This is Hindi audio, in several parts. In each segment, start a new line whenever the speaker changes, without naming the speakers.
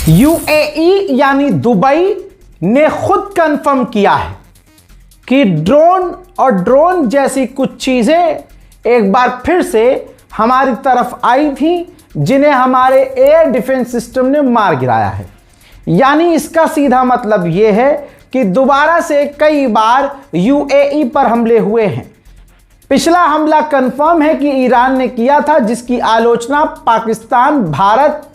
यूएई यानी दुबई ने खुद कंफर्म किया है कि ड्रोन और ड्रोन जैसी कुछ चीजें एक बार फिर से हमारी तरफ आई थी, जिन्हें हमारे एयर डिफेंस सिस्टम ने मार गिराया है। यानी इसका सीधा मतलब यह है कि दोबारा से कई बार यूएई पर हमले हुए हैं। पिछला हमला कंफर्म है कि ईरान ने किया था, जिसकी आलोचना पाकिस्तान, भारत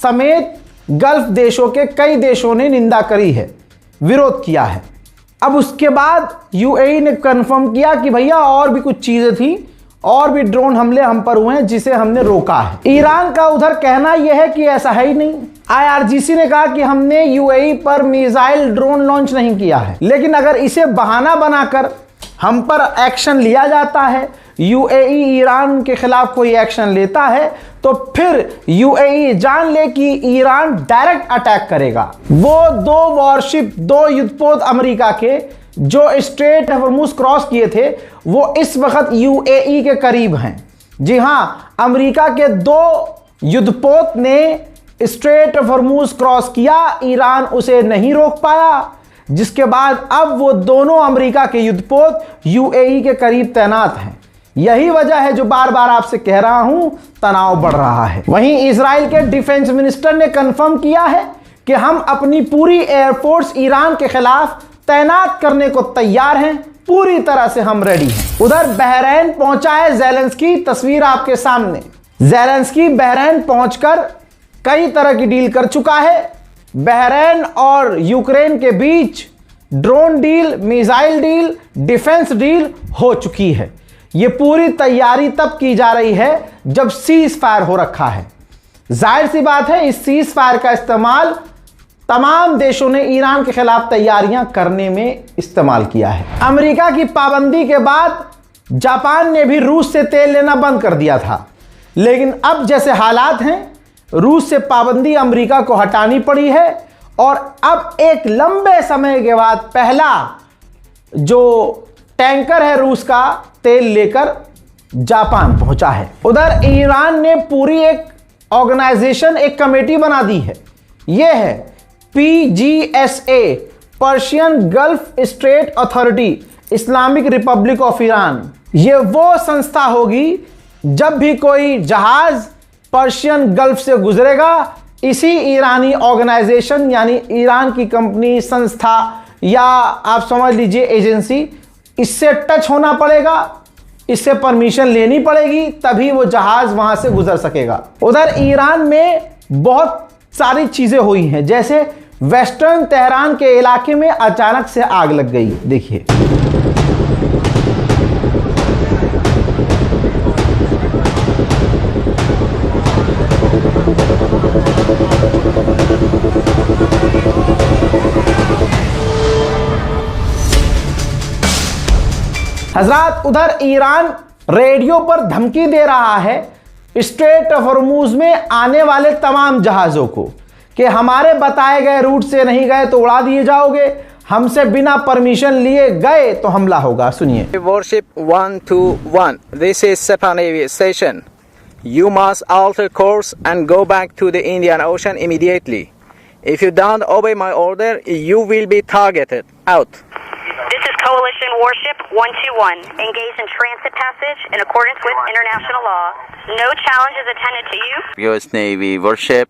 समेत गल्फ देशों के कई देशों ने निंदा करी है, विरोध किया है। अब उसके बाद यूएई ने कंफर्म किया कि भैया और भी कुछ चीजें थी, और भी ड्रोन हमले हम पर हुए हैं, जिसे हमने रोका है। ईरान का उधर कहना यह है कि ऐसा है ही नहीं। आईआरजीसी ने कहा कि हमने यूएई पर मिसाइल ड्रोन लॉन्च नहीं किया है, लेकिन अगर इसे बहाना बनाकर हम पर एक्शन लिया जाता है, यूएई ईरान के खिलाफ कोई एक्शन लेता है, तो फिर यूएई जान ले कि ईरान डायरेक्ट अटैक करेगा। वो 2 वॉरशिप, 2 युद्धपोत अमेरिका के जो स्ट्रेट ऑफ हॉर्मुज क्रॉस किए थे, वो इस वक्त यूएई के करीब हैं। जी हां, अमेरिका के 2 युद्धपोत ने स्ट्रेट ऑफ हॉर्मुज क्रॉस किया, ईरान उसे नहीं रोक पाया, जिसके बाद अब वो दोनों अमेरिका के युद्धपोत यूएई के करीब तैनात हैं। यही वजह है जो बार बार आपसे कह रहा हूं, तनाव बढ़ रहा है। वहीं इजराइल के डिफेंस मिनिस्टर ने कंफर्म किया है कि हम अपनी पूरी एयरफोर्स ईरान के खिलाफ तैनात करने को तैयार हैं, पूरी तरह से हम रेडी हैं। उधर बहरैन पहुंचा है ज़ेलेंस्की, तस्वीर आपके सामने। ज़ेलेंस्की बहरैन पहुंचकर कई तरह की डील कर चुका है। बहरैन और यूक्रेन के बीच drone deal, missile deal, defence deal हो चुकी है। यह पूरी तैयारी तब की जा रही है जब सीज फायर हो रखा है। जाहिर सी बात है, इस सीज फायर का इस्तेमाल तमाम देशों ने ईरान के खिलाफ तैयारियां करने में इस्तेमाल किया है। अमेरिका की पाबंदी के बाद जापान ने भी रूस से तेल लेना बंद कर दिया था, लेकिन अब जैसे हालात हैं, रूस से पाबंदी अमेरिका को हटानी पड़ी है, और अब एक लंबे समय के बाद पहला जो टैंकर है रूस का तेल लेकर जापान पहुंचा है। उधर ईरान ने पूरी एक ऑर्गेनाइजेशन, एक कमेटी बना दी है। यह है PGSA, Persian gulf straight authority, Islamic Republic of Iran. यह वो संस्था होगी, जब भी कोई जहाज पर्शियन गल्फ से गुजरेगा, इसी ईरानी ऑर्गेनाइजेशन यानी ईरान की कंपनी, संस्था या आप समझ लीजिए एजेंसी, इससे टच होना पड़ेगा, इससे परमिशन लेनी पड़ेगी, तभी वो जहाज वहां से गुजर सकेगा। उधर ईरान में बहुत सारी चीजें हुई हैं, जैसे वेस्टर्न तेहरान के इलाके में अचानक से आग लग गई। देखिए, हजरात, उधर ईरान रेडियो पर धमकी दे रहा है स्ट्रेट ऑफ हॉर्मुज में आने वाले तमाम जहाजों को कि हमारे बताए गए रूट से नहीं गए तो उड़ा दिए जाओगे, हमसे बिना परमिशन लिए गए तो हमला होगा। सुनिए।
Warship 121, this is Sepah Navy Station. You must alter course and go back to the Indian Ocean immediately. If you don't obey my order, you will be targeted. Out.
This is Coalition Warship 121, engaged in transit passage in accordance with international law. No challenge is attended to you.
US Navy warship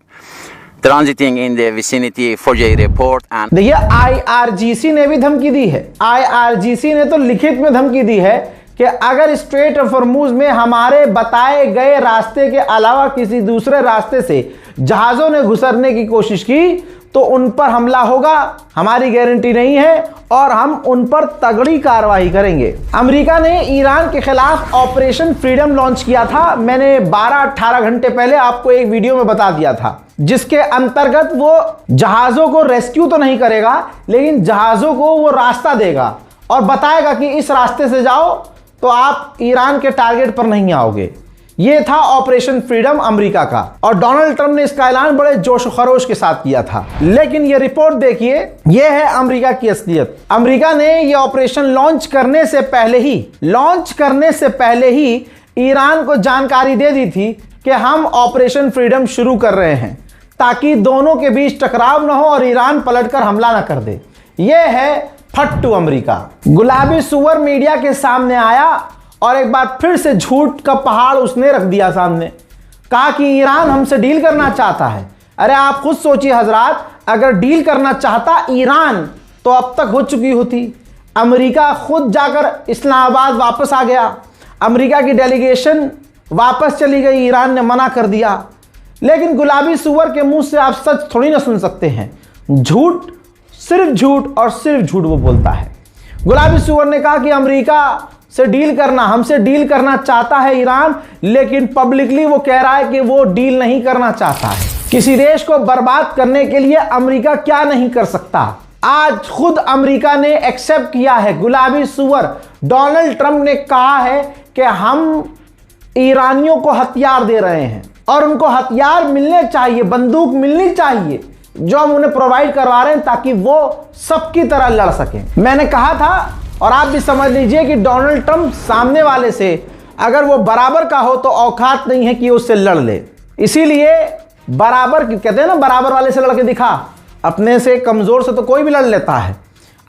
transiting in the vicinity for J report and
देखिए, आईआरजीसी ने भी धमकी दी है। आईआरजीसी ने तो लिखित में धमकी दी है कि अगर स्ट्रेट ऑफ हॉर्मुज में हमारे बताए गए रास्ते के अलावा किसी दूसरे रास्ते से जहाजों ने घुसरने की कोशिश की तो उन पर हमला होगा। हमारी गारंटी नहीं है और हम उन पर तगड़ी कार्रवाई करेंगे। अमेरिका ने ईरान के खिलाफ ऑपरेशन फ्रीडम लॉन्च किया था। मैंने 12-18 घंटे पहले आपको एक वीडियो में बता दिया था, जिसके अंतर्गत वो जहाजों को रेस्क्यू तो नहीं करेगा, लेकिन जहाजों को वो रास्ता देगा और बताएगा कि इस रास्ते से जाओ तो आप ईरान के टारगेट पर नहीं आओगे। ये था ऑपरेशन फ्रीडम अमेरिका का, और डोनाल्ड ट्रंप ने इसका ऐलान बड़े जोश खरोश के साथ किया था। लेकिन ये रिपोर्ट देखिए, ये है अमेरिका की असलियत। अमेरिका ने ये ऑपरेशन लॉन्च करने से पहले ही ईरान को जानकारी दे दी थी कि हम ऑपरेशन फ्रीडम शुरू कर रहे हैं, ताकि दोनों के बीच टकराव न हो और ईरान पलटकर हमला न कर दे। यह है फट्टू अमेरिका। गुलाबी सुअर मीडिया के सामने आया और एक बार फिर से झूठ का पहाड़ उसने रख दिया सामने। कहा कि ईरान हमसे डील करना चाहता है। अरे आप खुद सोचिए हजरात, अगर डील करना चाहता ईरान तो अब तक हो चुकी होती। अमेरिका खुद जाकर इस्लामाबाद वापस आ गया, अमेरिका की डेलीगेशन वापस चली गई, ईरान ने मना कर दिया। लेकिन गुलाबी सुअर के मुंह से आप सच थोड़ी ना सुन सकते हैं। झूठ, सिर्फ झूठ और सिर्फ झूठ वो बोलता है। गुलाबी सुअर ने कहा कि अमेरिका से डील करना, हमसे डील करना चाहता है ईरान, लेकिन पब्लिकली वो कह रहा है कि वो डील नहीं करना चाहता है। किसी देश को बर्बाद करने के लिए अमेरिका क्या नहीं कर सकता। आज खुद अमेरिका ने एक्सेप्ट किया है। गुलाबी सुअर डोनाल्ड ट्रंप ने कहा है कि हम ईरानियों को हथियार दे रहे हैं और उनको हथियार मिलने चाहिए, बंदूक मिलनी चाहिए जो हम उन्हें प्रोवाइड करवा रहे हैं ताकि वो सबकी तरह लड़ सकें। मैंने कहा था और आप भी समझ लीजिए कि डोनाल्ड ट्रंप सामने वाले से अगर वो बराबर का हो तो औकात नहीं है कि उससे लड़ ले। इसीलिए बराबर कहते हैं ना, बराबर वाले से लड़के दिखा, अपने से कमजोर से तो कोई भी लड़ लेता है।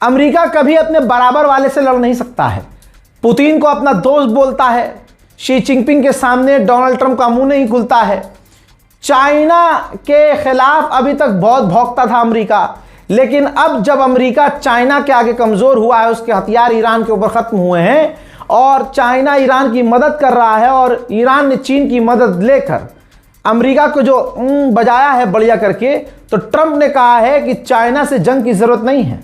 अमेरिका कभी अपने बराबर वाले से लड़ नहीं सकता है। पुतिन को अपना दोस्त बोलता है, शी जिनपिंग के सामने डोनाल्ड ट्रंप का मुंह नहीं खुलता है। चाइना के खिलाफ अभी तक बहुत भौंकता था अमेरिका, लेकिन अब जब अमेरिका चाइना के आगे कमजोर हुआ है, उसके हथियार ईरान के ऊपर खत्म हुए हैं और चाइना ईरान की मदद कर रहा है और ईरान ने चीन की मदद लेकर अमेरिका को जो बजाया है बढ़िया करके, तो ट्रंप ने कहा है कि चाइना से जंग की जरूरत नहीं है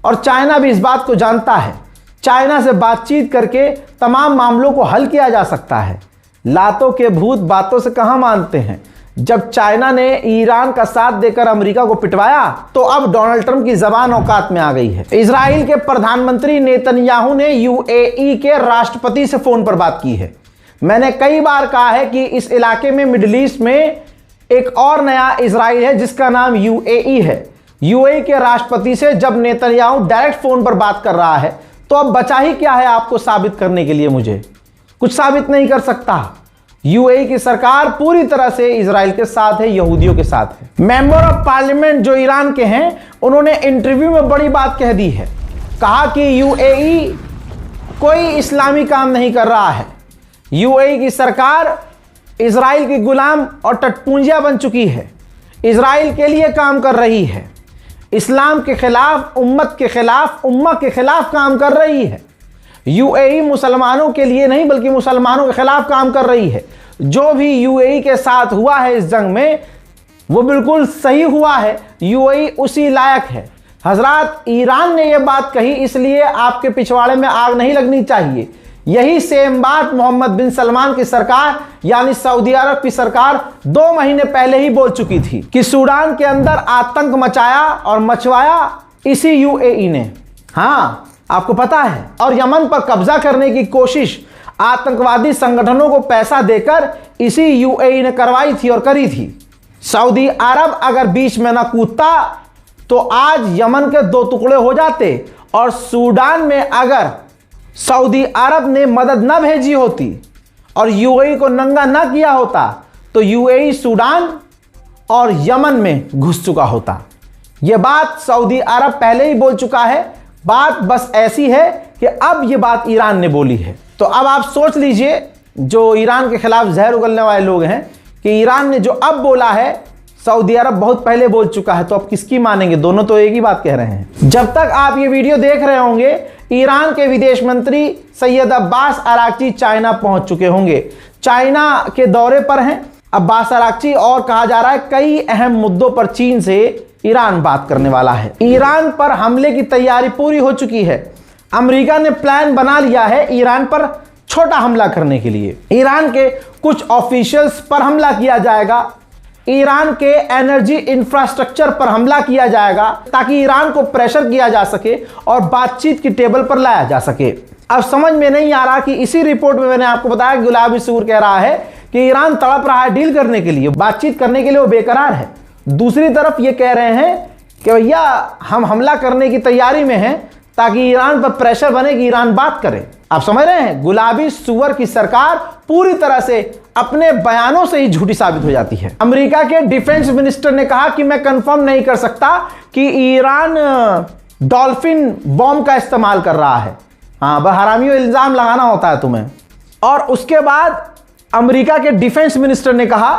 और चाइना भी इस बात को जानता है। चाइना से बातचीत करके तमाम मामलों को हल किया जा सकता है। लातों के भूत बातों से कहां मानते हैं। जब चाइना ने ईरान का साथ देकर अमेरिका को पिटवाया तो अब डोनाल्ड ट्रंप की जबान औकात में आ गई है। इजराइल के प्रधानमंत्री नेतन्याहू ने यूएई के राष्ट्रपति से फोन पर बात की है। मैंने कई बार कहा है कि इस इलाके में, मिडिल ईस्ट में एक और नया इजराइल है जिसका नाम यूएई है। यूएई के राष्ट्रपति से जब नेतन्याहू डायरेक्ट फोन पर बात कर रहा है तो अब बचा ही क्या है आपको साबित करने के लिए। मुझे कुछ साबित नहीं कर सकता। यूएई की सरकार पूरी तरह से इजराइल के साथ है, यहूदियों के साथ है। मेंबर ऑफ पार्लियामेंट जो ईरान के हैं, उन्होंने इंटरव्यू में बड़ी बात कह दी है। कहा कि यूएई कोई इस्लामी काम नहीं कर रहा है। यूएई की सरकार इजराइल की गुलाम और टटपूंजिया बन चुकी है, इजराइल के लिए काम कर रही है, इस्लाम के खिलाफ, उम्मत के खिलाफ, उम्मा के खिलाफ काम कर रही है। यूएई मुसलमानों के लिए नहीं बल्कि मुसलमानों के खिलाफ काम कर रही है। जो भी यूएई के साथ हुआ है इस जंग में वो बिल्कुल सही हुआ है। यूएई उसी लायक है। हजरात, ईरान ने यह बात कही इसलिए आपके पिछवाड़े में आग नहीं लगनी चाहिए। यही सेम बात मोहम्मद बिन सलमान की सरकार यानी सऊदी अरब की सरकार 2 महीने पहले ही बोल चुकी थी कि सूडान के अंदर आतंक मचाया और मचवाया इसी यूएई ने। हाँ, आपको पता है। और यमन पर कब्जा करने की कोशिश आतंकवादी संगठनों को पैसा देकर इसी यूएई ने करवाई थी और करी थी। सऊदी अरब अगर बीच में ना कूदता तो आज यमन के 2 टुकड़े हो जाते और सूडान में अगर सऊदी अरब ने मदद न भेजी होती और यूएई को नंगा न किया होता तो यूएई सूडान और यमन में घुस चुका होता। यह बात सऊदी अरब पहले ही बोल चुका है। बात बस ऐसी है कि अब यह बात ईरान ने बोली है। तो अब आप सोच लीजिए, जो ईरान के खिलाफ जहर उगलने वाले लोग हैं, कि ईरान ने जो अब बोला है सऊदी अरब बहुत पहले बोल चुका है, तो अब किसकी मानेंगे। दोनों तो एक ही बात कह रहे हैं। जब तक आप ये वीडियो देख रहे होंगे ईरान के विदेश मंत्री सैयद अब्बास अराक्ची चाइना पहुंच चुके होंगे, चाइना के दौरे पर हैं अब्बास अराक्ची। और कहा जा रहा है कई अहम मुद्दों पर चीन से ईरान बात करने वाला है। ईरान पर हमले की तैयारी पूरी हो चुकी है। अमेरिका ने प्लान बना लिया है ईरान पर छोटा हमला करने के लिए। ईरान के कुछ ऑफिशियल्स पर हमला किया जाएगा, ईरान के एनर्जी इंफ्रास्ट्रक्चर पर हमला किया जाएगा ताकि ईरान को प्रेशर किया जा सके और बातचीत की टेबल पर लाया जा सके। अब समझ में नहीं आ रहा कि इसी रिपोर्ट में मैंने आपको बताया गुलाबी सूर कह रहा है कि ईरान तड़प रहा है डील करने के लिए, बातचीत करने के लिए वो बेकरार है। दूसरी तरफ ये कह रहे हैं कि भैया हम हमला करने की तैयारी में हैं ताकि ईरान पर प्रेशर बने कि ईरान बात करे। आप समझ रहे हैं, गुलाबी सुअर की सरकार पूरी तरह से अपने बयानों से ही झूठी साबित हो जाती है। अमेरिका के डिफेंस मिनिस्टर ने कहा कि मैं कंफर्म नहीं कर सकता कि ईरान डॉल्फिन बॉम्ब का इस्तेमाल कर रहा है। हाँ, हरामियों इल्जाम लगाना होता है तुम्हें। और उसके बाद अमेरिका के डिफेंस मिनिस्टर ने कहा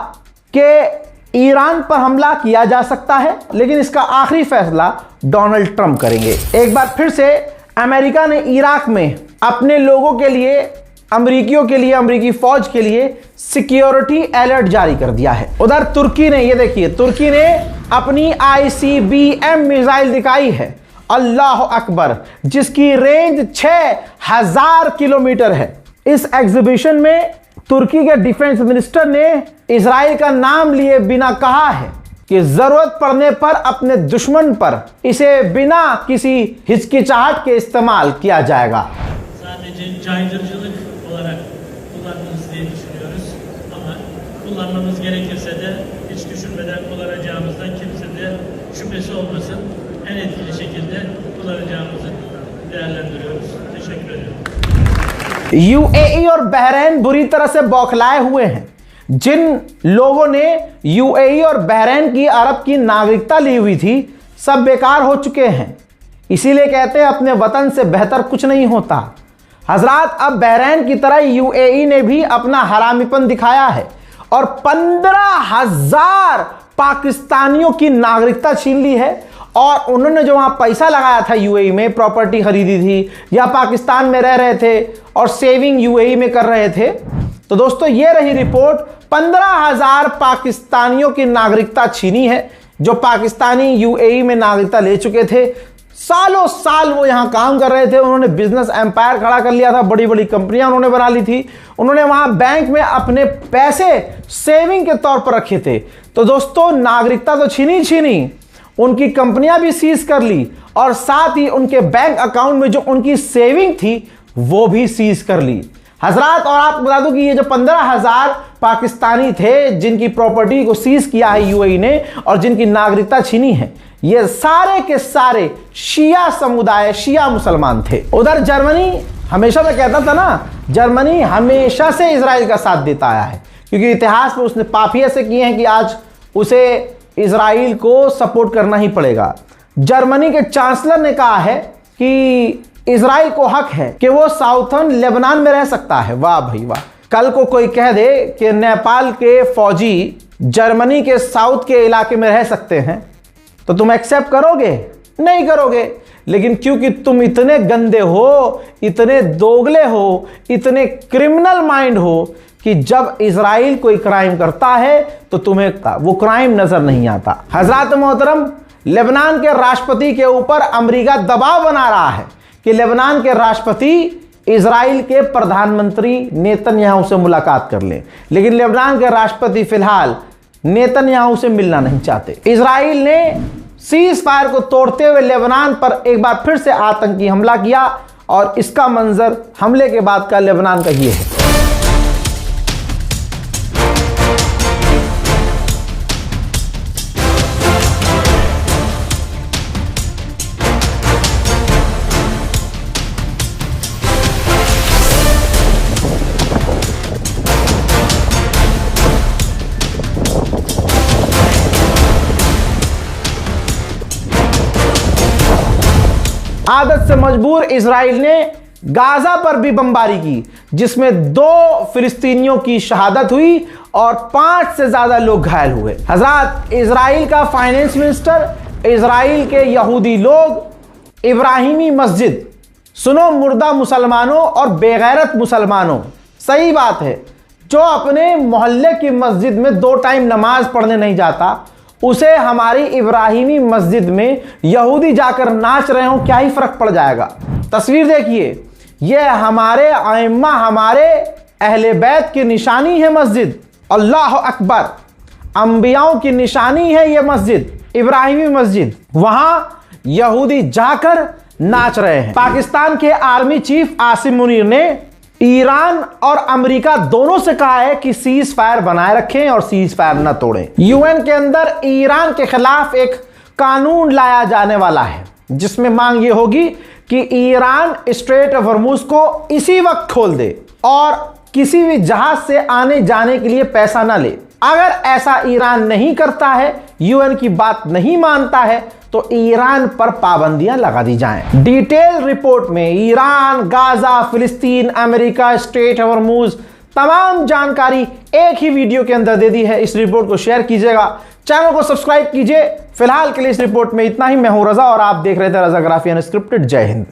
कि ईरान पर हमला किया जा सकता है, लेकिन इसका आखिरी फैसला डोनाल्ड ट्रंप करेंगे। एक बार फिर से अमेरिका ने इराक में अपने लोगों के लिए, अमेरिकियों के लिए, अमेरिकी फौज के लिए सिक्योरिटी अलर्ट जारी कर दिया है। उधर तुर्की ने, ये देखिए, तुर्की ने अपनी ICBM मिसाइल दिखाई है, अल्लाह अकबर, जिसकी रेंज 6000 किलोमीटर है। इस एग्जीबिशन में तुर्की के डिफेंस मिनिस्टर ने इजराइल का नाम लिए बिना कहा है कि जरूरत पड़ने पर अपने दुश्मन पर इसे बिना किसी हिचकिचाहट के इस्तेमाल किया जाएगा।
Sadece caydırıcılık olarak kullandınız diye düşünüyoruz ama kullanmamız gerekirse de hiç düşünmeden kullanacağımızdan kimse de şüphesi olmasın. En etkili şekilde kullanacağımızı değerlendiriyoruz. Teşekkür ederim.
UAE और बहरीन बुरी तरह से बौखलाए हुए हैं। जिन लोगों ने UAE और बहरीन की, अरब की नागरिकता ली हुई थी, सब बेकार हो चुके हैं। इसीलिए कहते हैं अपने वतन से बेहतर कुछ नहीं होता। हजरात, अब बहरीन की तरह UAE ने भी अपना हरामीपन दिखाया है और 15,000 पाकिस्तानियों की नागरिकता छीन ली है। और उन्होंने जो वहां पैसा लगाया था UAE में, प्रॉपर्टी खरीदी थी या पाकिस्तान में रह रहे थे और सेविंग UAE में कर रहे थे। तो दोस्तों, ये रही रिपोर्ट, 15,000 पाकिस्तानियों की नागरिकता छीनी है, जो पाकिस्तानी UAE में नागरिकता ले चुके थे। सालों साल वो यहां काम कर रहे थे, उन्होंने बिजनेस एम्पायर खड़ा कर लिया था, बड़ी बड़ी कंपनियां उन्होंने बना ली थी, उन्होंने वहां बैंक में अपने पैसे सेविंग के तौर पर रखे थे। तो दोस्तों, नागरिकता तो छीनी, उनकी कंपनियां भी सीज कर ली और साथ ही उनके बैंक अकाउंट में जो उनकी सेविंग थी वो भी सीज कर ली। हजरात, और आपको बता दूं कि ये जो 15,000 पाकिस्तानी थे जिनकी प्रॉपर्टी को सीज किया है UAE ने और जिनकी नागरिकता छीनी है, ये सारे के सारे शिया समुदाय, शिया मुसलमान थे। उधर जर्मनी, हमेशा मैं कहता था ना, जर्मनी हमेशा से इजराइल का साथ देता आया है, क्योंकि इतिहास में उसने पाप ऐसे किए हैं कि आज उसे इजराइल को सपोर्ट करना ही पड़ेगा। जर्मनी के चांसलर ने कहा है कि इजराइल को हक है कि वो साउथर्न लेबनान में रह सकता है। वाह भाई वाह। कल को कोई कह दे कि नेपाल के फौजी जर्मनी के साउथ के इलाके में रह सकते हैं, तो तुम एक्सेप्ट करोगे? नहीं करोगे। लेकिन क्योंकि तुम इतने गंदे हो, इतने दोगले हो, इतने क्रिमिनल माइंड हो कि जब इजराइल कोई क्राइम करता है तो तुम्हें वो क्राइम नजर नहीं आता। हजरात मोहतरम, लेबनान के राष्ट्रपति के ऊपर अमेरिका दबाव बना रहा है कि लेबनान के राष्ट्रपति इजराइल के प्रधानमंत्री नेतन्याहू से मुलाकात कर लें, लेकिन लेबनान के राष्ट्रपति फिलहाल नेतन्याहू से मिलना नहीं चाहते। इजराइल ने सीज फायर को तोड़ते हुए लेबनान पर एक बार फिर से आतंकी हमला किया और इसका मंजर हमले के बाद का लेबनान का ये है। आदत से मजबूर इजराइल ने गाजा पर भी बमबारी की, जिसमें 2 फिलिस्तीनियों की शहादत हुई और 5 से ज्यादा लोग घायल हुए। हजरात, इजराइल का फाइनेंस मिनिस्टर, इजराइल के यहूदी लोग इब्राहिमी मस्जिद, सुनो मुर्दा मुसलमानों और बेगैरत मुसलमानों, सही बात है, जो अपने मोहल्ले की मस्जिद में 2 टाइम नमाज पढ़ने नहीं जाता, उसे हमारी इब्राहिमी मस्जिद में यहूदी जाकर नाच रहे हो, क्या ही फर्क पड़ जाएगा। तस्वीर देखिए, यह हमारे आइम्मा, हमारे अहले बैत की निशानी है मस्जिद। अल्लाह अकबर, अंबियाओं की निशानी है यह मस्जिद, इब्राहिमी मस्जिद। वहां यहूदी जाकर नाच रहे हैं। पाकिस्तान के आर्मी चीफ आसिम मुनीर ने ईरान और अमेरिका दोनों से कहा है कि सीज फायर बनाए रखें और सीज फायर न तोड़ें। यूएन के अंदर ईरान के खिलाफ एक कानून लाया जाने वाला है, जिसमें मांग ये होगी कि ईरान स्ट्रेट ऑफ हॉर्मुज को इसी वक्त खोल दे और किसी भी जहाज से आने जाने के लिए पैसा ना ले। अगर ऐसा ईरान नहीं करता है, यूएन की बात नहीं मानता है, तो ईरान पर पाबंदियां लगा दी जाएं। डिटेल रिपोर्ट में ईरान, गाजा, फिलिस्तीन, अमेरिका, स्ट्रेट ऑफ हॉर्मुज तमाम जानकारी एक ही वीडियो के अंदर दे दी है। इस रिपोर्ट को शेयर कीजिएगा, चैनल को सब्सक्राइब कीजिए। फिलहाल के लिए इस रिपोर्ट में इतना ही। मैं हूं रजा और आप देख रहे थे रजाग्राफी अनस्क्रिप्टेड। जय हिंद।